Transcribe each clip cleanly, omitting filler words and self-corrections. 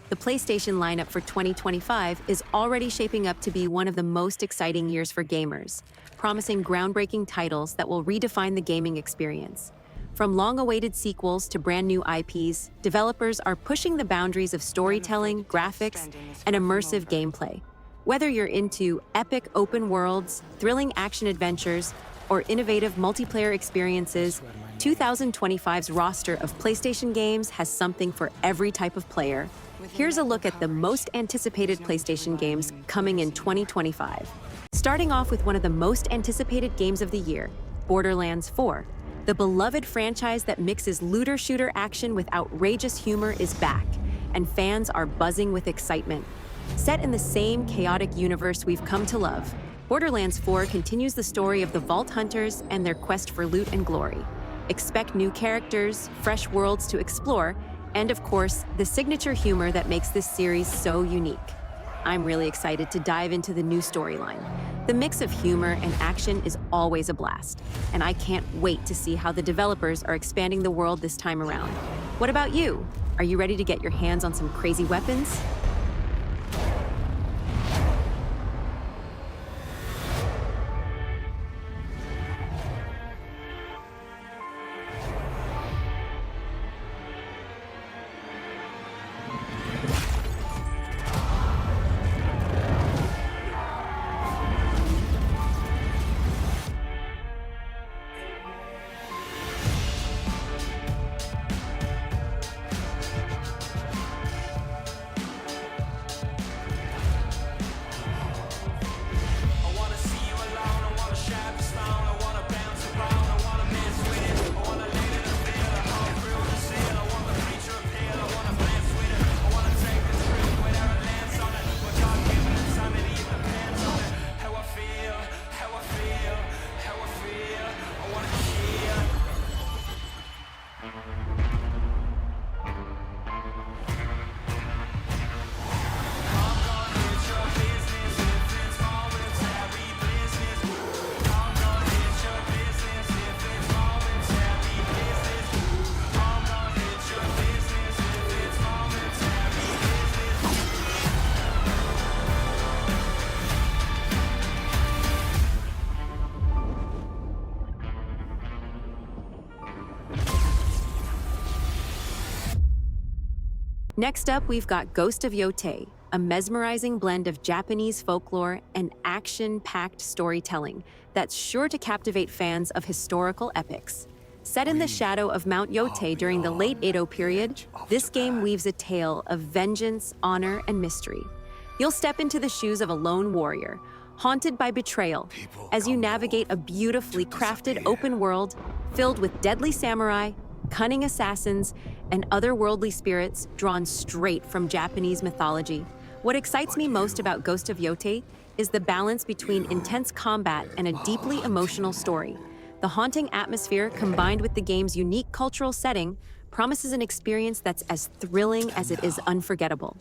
the PlayStation lineup for 2025 is already shaping up to be one of the most exciting years for gamers, promising groundbreaking titles that will redefine the gaming experience. From long-awaited sequels to brand-new IPs, developers are pushing the boundaries of storytelling, graphics, and immersive gameplay. Whether you're into epic open worlds, thrilling action adventures, or innovative multiplayer experiences, 2025's roster of PlayStation games has something for every type of player. Here's a look at the most anticipated PlayStation games coming in 2025. Starting off with one of the most anticipated games of the year, Borderlands 4. The beloved franchise that mixes looter-shooter action with outrageous humor is back, and fans are buzzing with excitement. Set in the same chaotic universe we've come to love, Borderlands 4 continues the story of the Vault Hunters and their quest for loot and glory. Expect new characters, fresh worlds to explore, and of course, the signature humor that makes this series so unique. I'm really excited to dive into the new storyline. The mix of humor and action is always a blast, and I can't wait to see how the developers are expanding the world this time around. What about you? Are you ready to get your hands on some crazy weapons? Next up, we've got Ghost of Yotei, a mesmerizing blend of Japanese folklore and action-packed storytelling that's sure to captivate fans of historical epics. Set in the shadow of Mount Yotei during the late Edo period, this game weaves a tale of vengeance, honor, and mystery. You'll step into the shoes of a lone warrior, haunted by betrayal, as you navigate a beautifully crafted open world filled with deadly samurai, cunning assassins, and otherworldly spirits drawn straight from Japanese mythology. What excites me most about Ghost of Yotei is the balance between intense combat and a deeply emotional story. The haunting atmosphere, combined with the game's unique cultural setting, promises an experience that's as thrilling as it is unforgettable.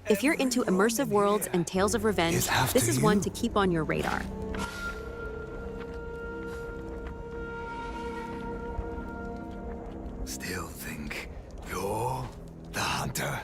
If you're into immersive worlds and tales of revenge, this is one to keep on your radar. Still think you're the hunter?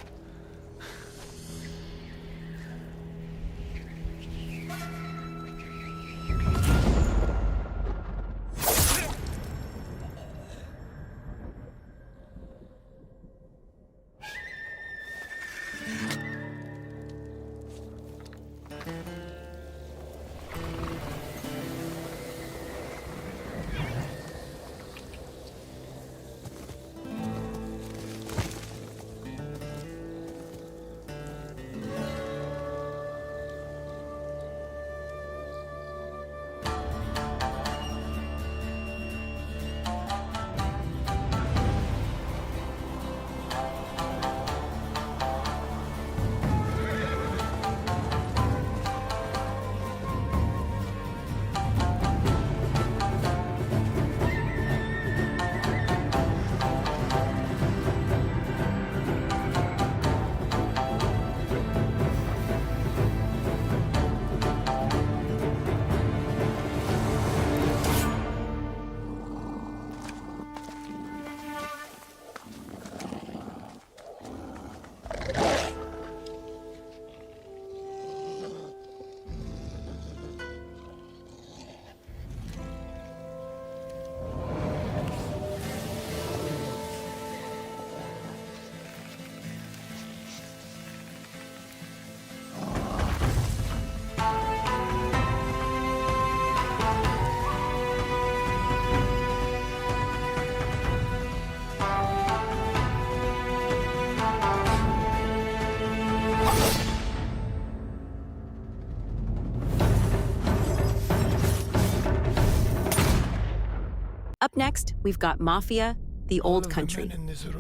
Up next, we've got Mafia, the Old Country.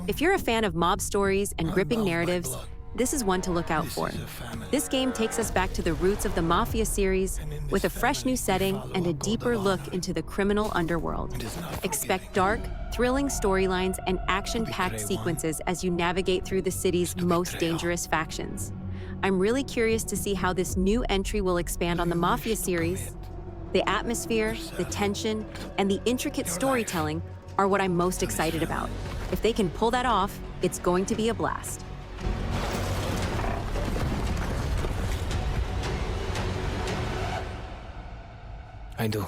If you're a fan of mob stories and gripping narratives, this is one to look out for. This game takes us back to the roots of the Mafia series with a fresh new setting and a deeper look into the criminal underworld. Expect dark, thrilling storylines and action-packed sequences as you navigate through the city's most dangerous factions. I'm really curious to see how this new entry will expand on the Mafia series. The atmosphere, the tension, and the intricate storytelling are what I'm most excited about. If they can pull that off, it's going to be a blast. I do.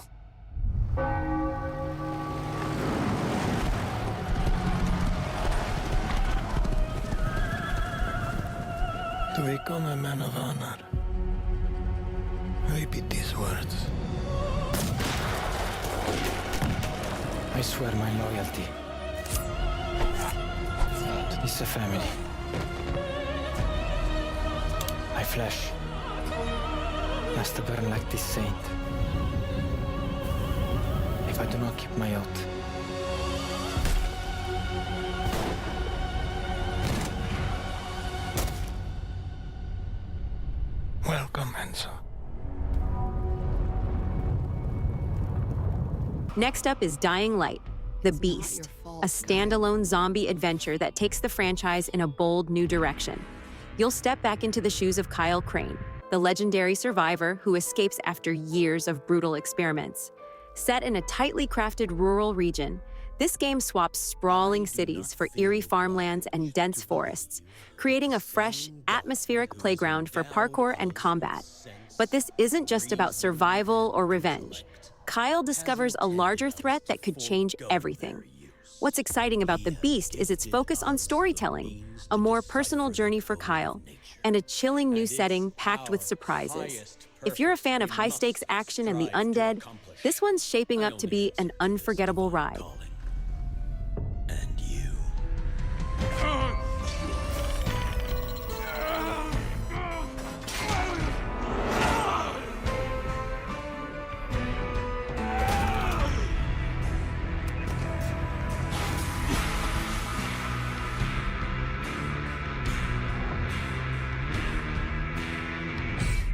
To become a man of honor, repeat these words. I swear my loyalty to this family. My flesh has to burn like this saint. If I do not keep my oath. Welcome, Enzo. Next up is Dying Light, The Beast, a standalone zombie adventure that takes the franchise in a bold new direction. You'll step back into the shoes of Kyle Crane, the legendary survivor who escapes after years of brutal experiments. Set in a tightly crafted rural region, this game swaps sprawling cities for eerie farmlands and dense forests, creating a fresh, atmospheric playground for parkour and combat. But this isn't just about survival or revenge. Kyle discovers a larger threat that could change everything. What's exciting about The Beast is its focus on storytelling, a more personal journey for Kyle, and a chilling new setting packed with surprises. If you're a fan of high-stakes action and the undead, this one's shaping up to be an unforgettable ride. And you.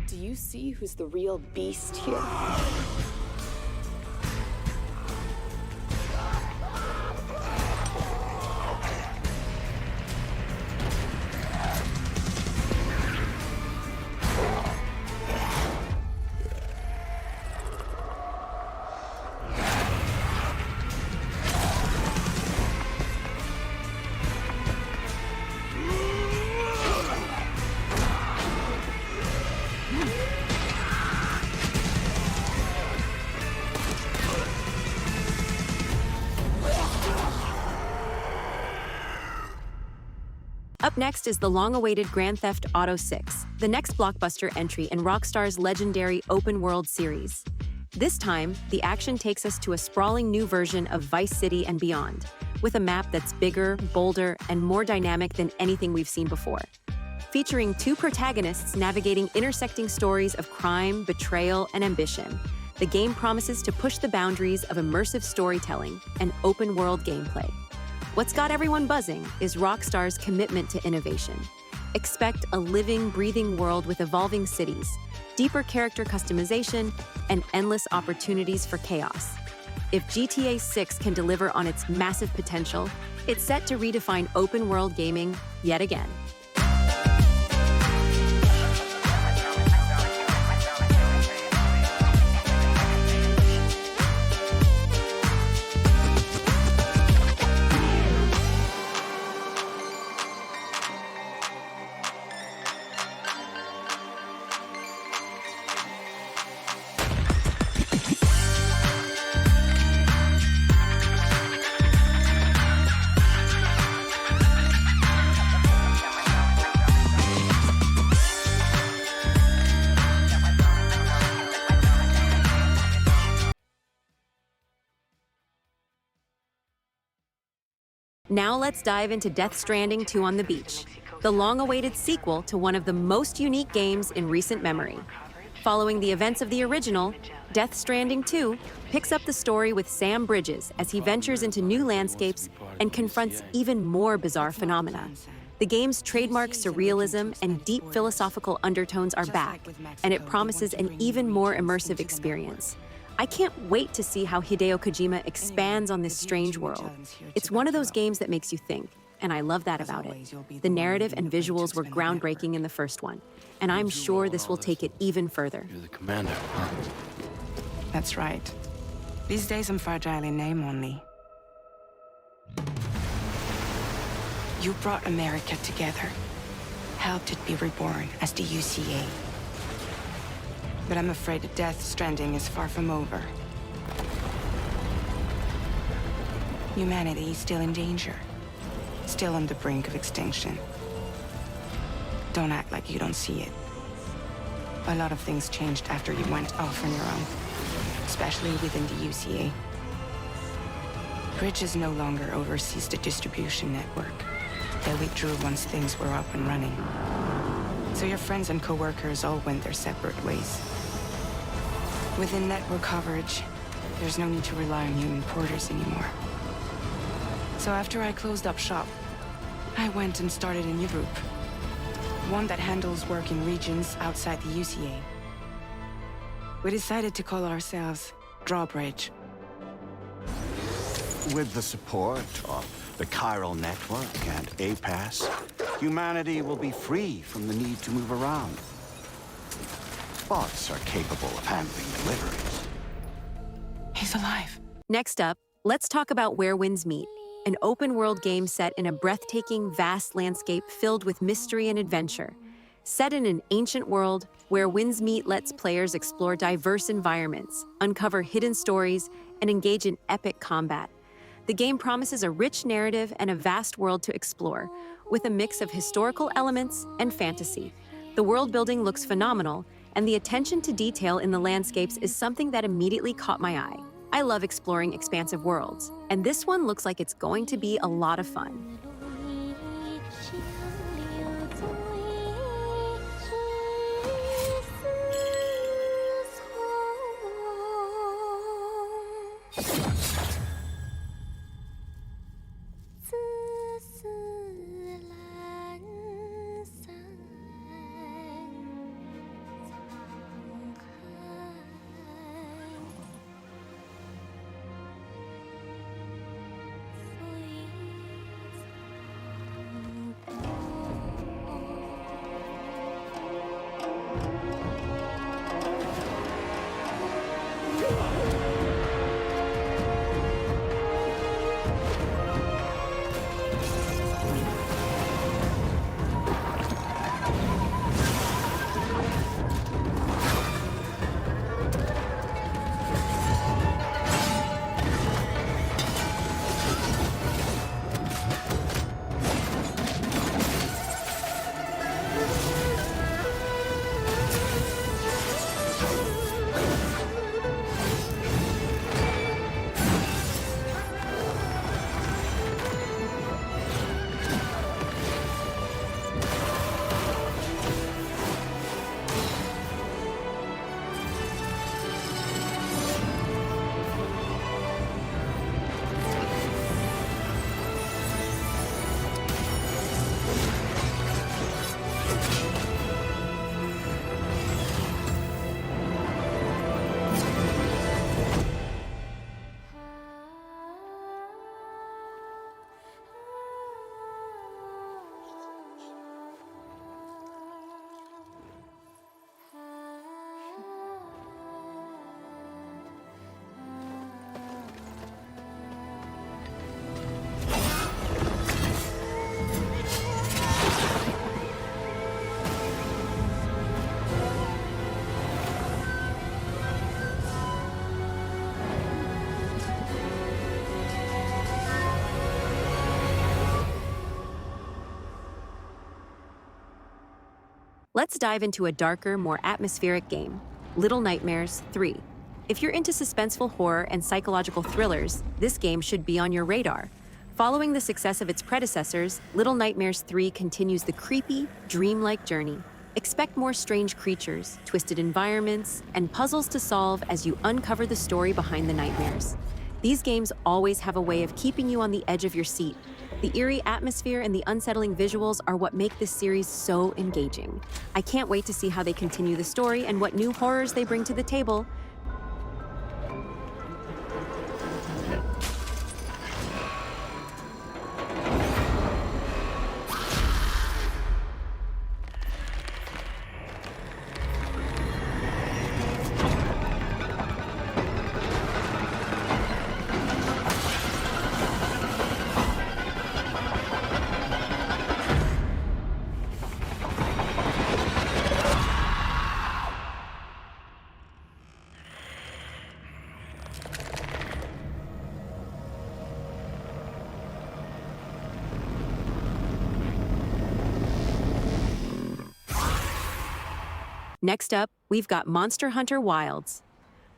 Do you see who's the real beast here? Up next is the long-awaited Grand Theft Auto 6, the next blockbuster entry in Rockstar's legendary open-world series. This time, the action takes us to a sprawling new version of Vice City and beyond, with a map that's bigger, bolder, and more dynamic than anything we've seen before. Featuring two protagonists navigating intersecting stories of crime, betrayal, and ambition, the game promises to push the boundaries of immersive storytelling and open-world gameplay. What's got everyone buzzing is Rockstar's commitment to innovation. Expect a living, breathing world with evolving cities, deeper character customization, and endless opportunities for chaos. If GTA 6 can deliver on its massive potential, it's set to redefine open-world gaming yet again. Now let's dive into Death Stranding 2 on the Beach, the long-awaited sequel to one of the most unique games in recent memory. Following the events of the original, Death Stranding 2 picks up the story with Sam Bridges as he ventures into new landscapes and confronts even more bizarre phenomena. The game's trademark surrealism and deep philosophical undertones are back, and it promises an even more immersive experience. I can't wait to see how Hideo Kojima expands on this strange world. It's one of those games that makes you think, and I love that about it. The narrative and visuals were groundbreaking in the first one, and I'm sure this will take it even further. You're the commander, huh? That's right. These days I'm fragile in name only. You brought America together, helped it be reborn as the UCA. But I'm afraid that Death Stranding is far from over. Humanity is still in danger, still on the brink of extinction. Don't act like you don't see it. A lot of things changed after you went off on your own, especially within the UCA. Bridges no longer oversees the distribution network. They withdrew once things were up and running. So your friends and co-workers all went their separate ways. Within network coverage, there's no need to rely on human porters anymore. So after I closed up shop, I went and started a new group. One that handles work in regions outside the UCA. We decided to call ourselves Drawbridge. With the support of the Chiral Network and APAS, humanity will be free from the need to move around. Bots are capable of handling deliveries. He's alive. Next up, let's talk about Where Winds Meet, an open-world game set in a breathtaking, vast landscape filled with mystery and adventure. Set in an ancient world, Where Winds Meet lets players explore diverse environments, uncover hidden stories, and engage in epic combat. The game promises a rich narrative and a vast world to explore, with a mix of historical elements and fantasy. The world building looks phenomenal, and the attention to detail in the landscapes is something that immediately caught my eye. I love exploring expansive worlds, and this one looks like it's going to be a lot of fun. Let's dive into a darker, more atmospheric game, Little Nightmares 3. If you're into suspenseful horror and psychological thrillers, this game should be on your radar. Following the success of its predecessors, Little Nightmares 3 continues the creepy, dreamlike journey. Expect more strange creatures, twisted environments, and puzzles to solve as you uncover the story behind the nightmares. These games always have a way of keeping you on the edge of your seat. The eerie atmosphere and the unsettling visuals are what make this series so engaging. I can't wait to see how they continue the story and what new horrors they bring to the table. Next up, we've got Monster Hunter Wilds,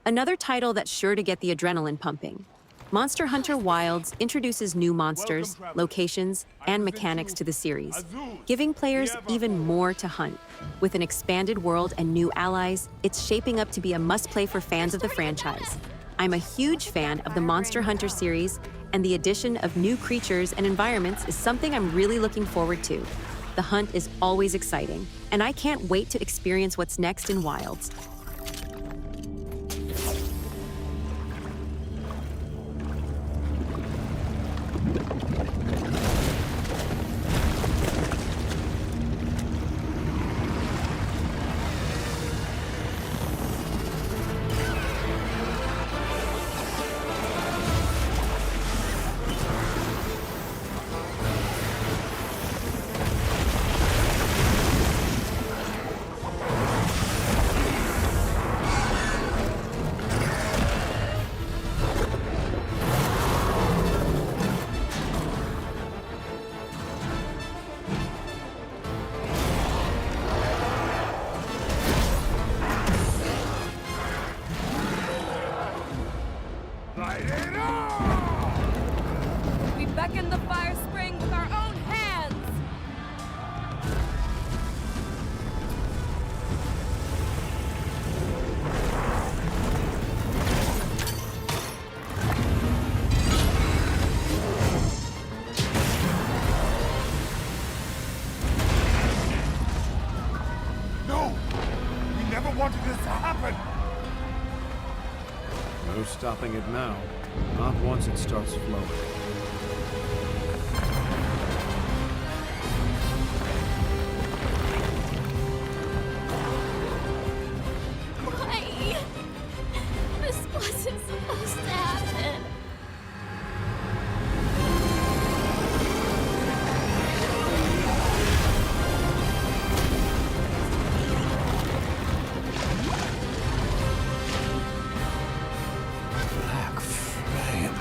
another title that's sure to get the adrenaline pumping. Monster Hunter Wilds introduces new monsters, locations, and mechanics to the series, giving players even more to hunt. With an expanded world and new allies, it's shaping up to be a must-play for fans of the franchise. I'm a huge fan of the Monster Hunter series, and the addition of new creatures and environments is something I'm really looking forward to. The hunt is always exciting, and I can't wait to experience what's next in Wilds. We beckon the fire spring with our own hands! No! We never wanted this to happen! No stopping it now. Not once it starts flowing. Why? This wasn't supposed to happen. Black flame.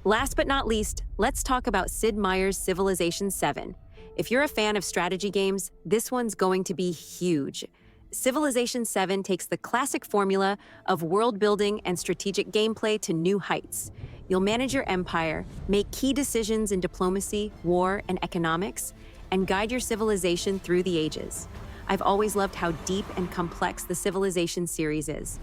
Last but not least, let's talk about Sid Meier's Civilization 7. If you're a fan of strategy games, this one's going to be huge. Civilization 7 takes the classic formula of world building and strategic gameplay to new heights. You'll manage your empire, make key decisions in diplomacy, war, and economics, and guide your civilization through the ages. I've always loved how deep and complex the Civilization series is.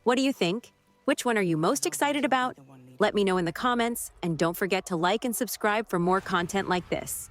What do you think? Which one are you most excited about? Let me know in the comments, and don't forget to like and subscribe for more content like this.